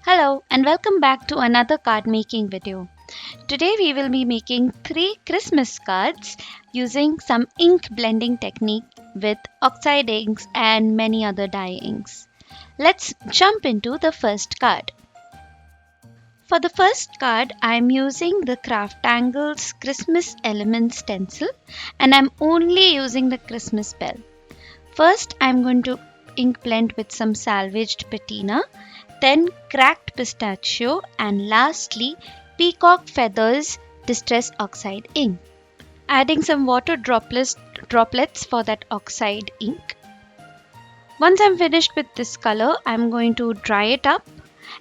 Hello and welcome back to another card making video. Today we will be making 3 Christmas cards using some ink blending technique with oxide inks and many other dye inks. Let's jump into the first card. For the first card, I am using the Craftangles Christmas Element stencil and I'm only using the Christmas bell. First, I'm going to ink blend with some salvaged patina, then cracked pistachio, and lastly, peacock feathers distress oxide ink. Adding some water droplets for that oxide ink. Once I'm finished with this color, I'm going to dry it up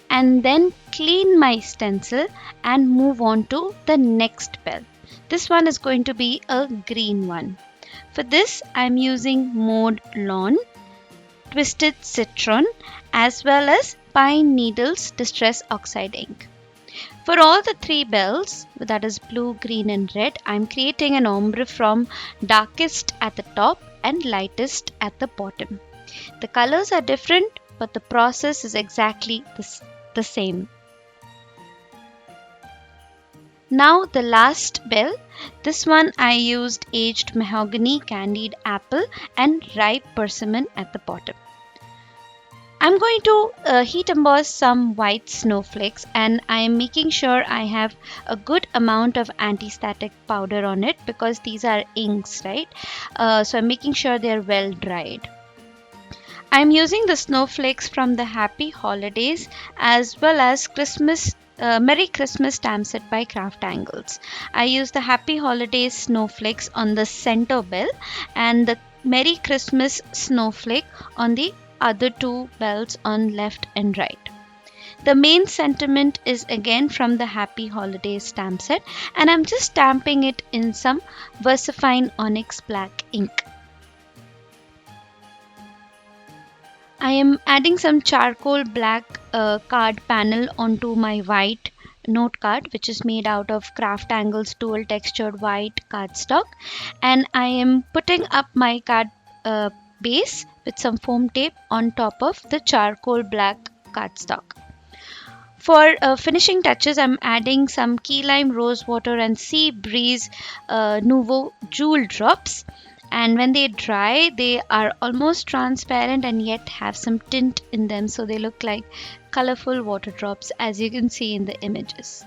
and then clean my stencil and move on to the next bell. This one is going to be a green one. For this, I'm using Mode Lawn, Twisted Citron, as well as Pine Needles Distress Oxide ink. For all the 3 bells, that is blue, green and red, I'm creating an ombre from darkest at the top and lightest at the bottom. The colors are different, but the process is exactly the same. Now the last bell, this one I used aged mahogany, candied apple and ripe persimmon at the bottom. I'm going to heat emboss some white snowflakes and I am making sure I have a good amount of anti-static powder on it because these are inks, right? So I'm making sure they are well dried. I'm using the snowflakes from the Happy Holidays as well as Merry Christmas stamp set by Craftangles. I use the Happy Holidays snowflakes on the center bell and the Merry Christmas snowflake on the other 2 bells on left and right. The main sentiment is again from the Happy Holidays stamp set and I'm just stamping it in some VersaFine Onyx Black ink. I am adding some charcoal black card panel onto my white note card, which is made out of Craftangles dual textured white cardstock, and I am putting up my card base with some foam tape on top of the charcoal black cardstock. For finishing touches, I'm adding some key lime rose water and sea breeze Nuvo jewel drops. And when they dry, they are almost transparent and yet have some tint in them, so they look like colorful water drops as you can see in the images.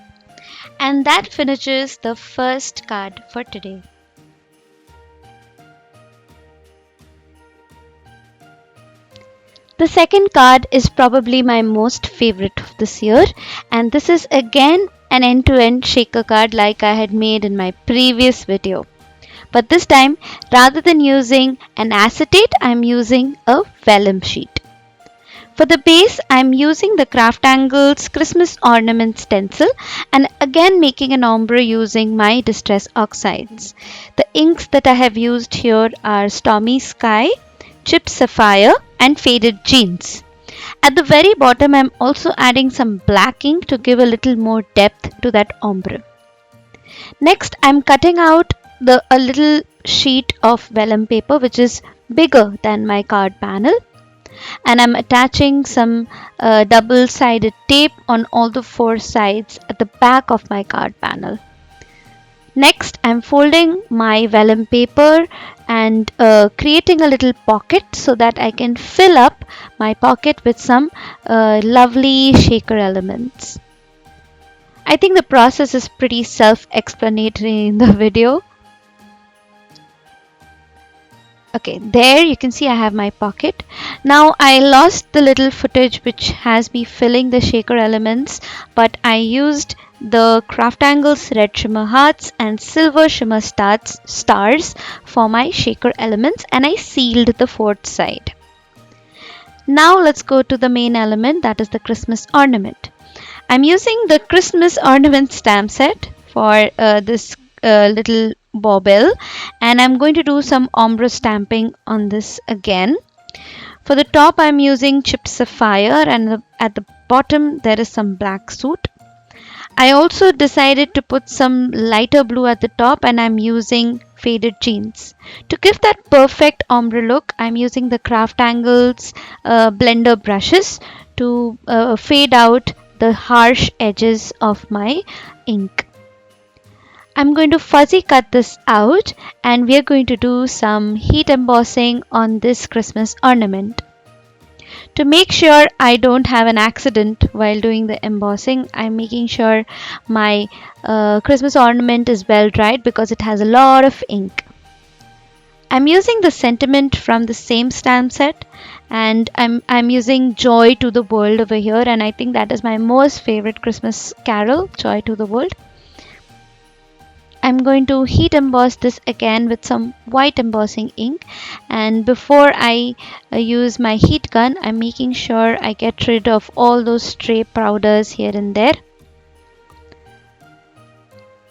And that finishes the first card for today. The second card is probably my most favorite of this year, and this is again an end-to-end shaker card like I had made in my previous video. But this time, rather than using an acetate, I'm using a vellum sheet. For the base, I'm using the Craftangles Christmas Ornament stencil and again making an ombre using my Distress Oxides. The inks that I have used here are Stormy Sky, Chip Sapphire and Faded Jeans. At the very bottom, I'm also adding some black ink to give a little more depth to that ombre. Next, I'm cutting out a little sheet of vellum paper which is bigger than my card panel, and I'm attaching some double-sided tape on all the 4 sides at the back of my card panel. Next, I'm folding my vellum paper and creating a little pocket so that I can fill up my pocket with some lovely shaker elements. I think the process is pretty self-explanatory in the video. Okay, there you can see I have my pocket. Now I lost the little footage which has me filling the shaker elements, but I used the Craftangles red shimmer hearts and silver shimmer stars for my shaker elements, and I sealed the 4th side. Now let's go to the main element, that is the Christmas ornament. I'm using the Christmas ornament stamp set for this little bauble, and I'm going to do some ombre stamping on this again. For the top, I'm using chipped sapphire, and at the bottom there is some black soot. I also decided to put some lighter blue at the top, and I'm using Faded Jeans. To give that perfect ombre look, I'm using the Craftangles blender brushes to fade out the harsh edges of my ink. I'm going to fuzzy cut this out, and we are going to do some heat embossing on this Christmas ornament. To make sure I don't have an accident while doing the embossing, I'm making sure my Christmas ornament is well dried because it has a lot of ink. I'm using the sentiment from the same stamp set, and I'm using Joy to the World over here, and I think that is my most favorite Christmas carol, Joy to the World. I'm going to heat emboss this again with some white embossing ink, and before I use my heat gun, I'm making sure I get rid of all those stray powders here and there.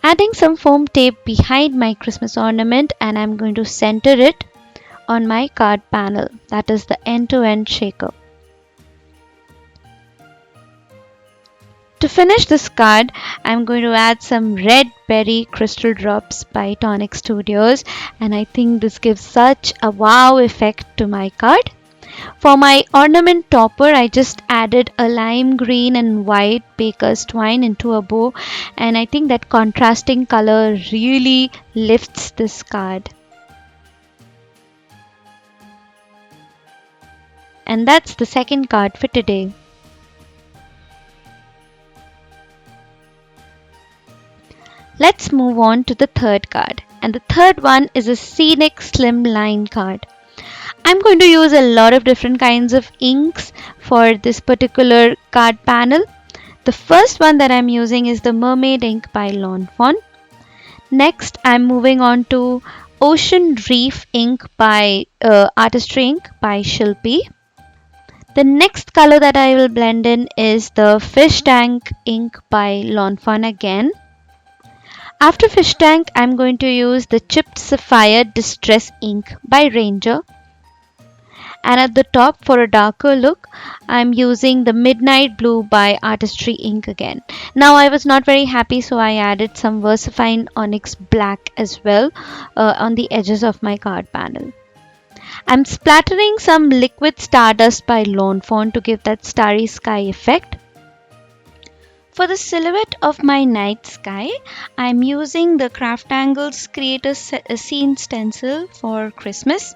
Adding some foam tape behind my Christmas ornament, and I'm going to center it on my card panel, that is the end-to-end shaker. To finish this card, I'm going to add some red berry crystal drops by Tonic Studios, and I think this gives such a wow effect to my card. For my ornament topper, I just added a lime green and white baker's twine into a bow, and I think that contrasting color really lifts this card. And that's the second card for today. Let's move on to the third card, and the third one is a scenic slimline card. I'm going to use a lot of different kinds of inks for this particular card panel. The first one that I'm using is the Mermaid ink by Lawn Fawn. Next, I'm moving on to Ocean Reef ink by Artistry ink by Shilpi. The next color that I will blend in is the Fish Tank ink by Lawn Fawn again. After Fish Tank, I'm going to use the Chipped Sapphire Distress ink by Ranger. And at the top, for a darker look, I'm using the Midnight Blue by Artistry ink again. Now I was not very happy, so I added some VersaFine Onyx Black as well on the edges of my card panel. I'm splattering some Liquid Stardust by Lawn Fawn to give that starry sky effect. For the silhouette of my night sky, I'm using the Craftangles Create a Scene stencil for Christmas.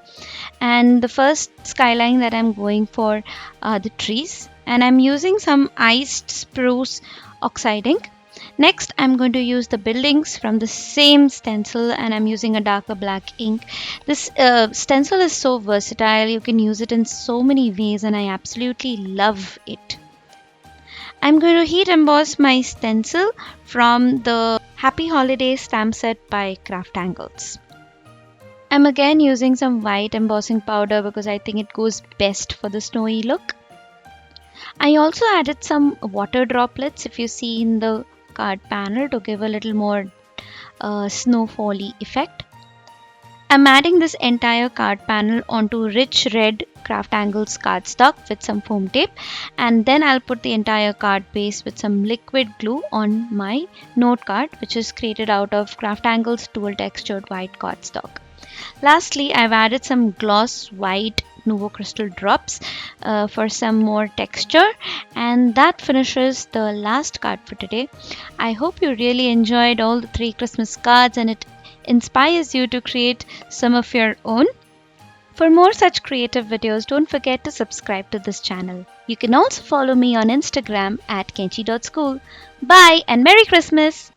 And the first skyline that I'm going for are the trees. And I'm using some iced spruce oxide ink. Next, I'm going to use the buildings from the same stencil, and I'm using a darker black ink. This stencil is so versatile. You can use it in so many ways, and I absolutely love it. I'm going to heat emboss my stencil from the Happy Holidays stamp set by Craftangles. I'm again using some white embossing powder because I think it goes best for the snowy look. I also added some water droplets, if you see in the card panel, to give a little more snowfally effect. I'm adding this entire card panel onto rich red Craftangles cardstock with some foam tape, and then I'll put the entire card base with some liquid glue on my note card, which is created out of Craftangles dual textured white cardstock. Lastly, I've added some gloss white Nuvo Crystal drops for some more texture, and that finishes the last card for today. I hope you really enjoyed all the 3 Christmas cards and it inspires you to create some of your own. For more such creative videos, don't forget to subscribe to this channel. You can also follow me on Instagram at kenchi.school. Bye and Merry Christmas!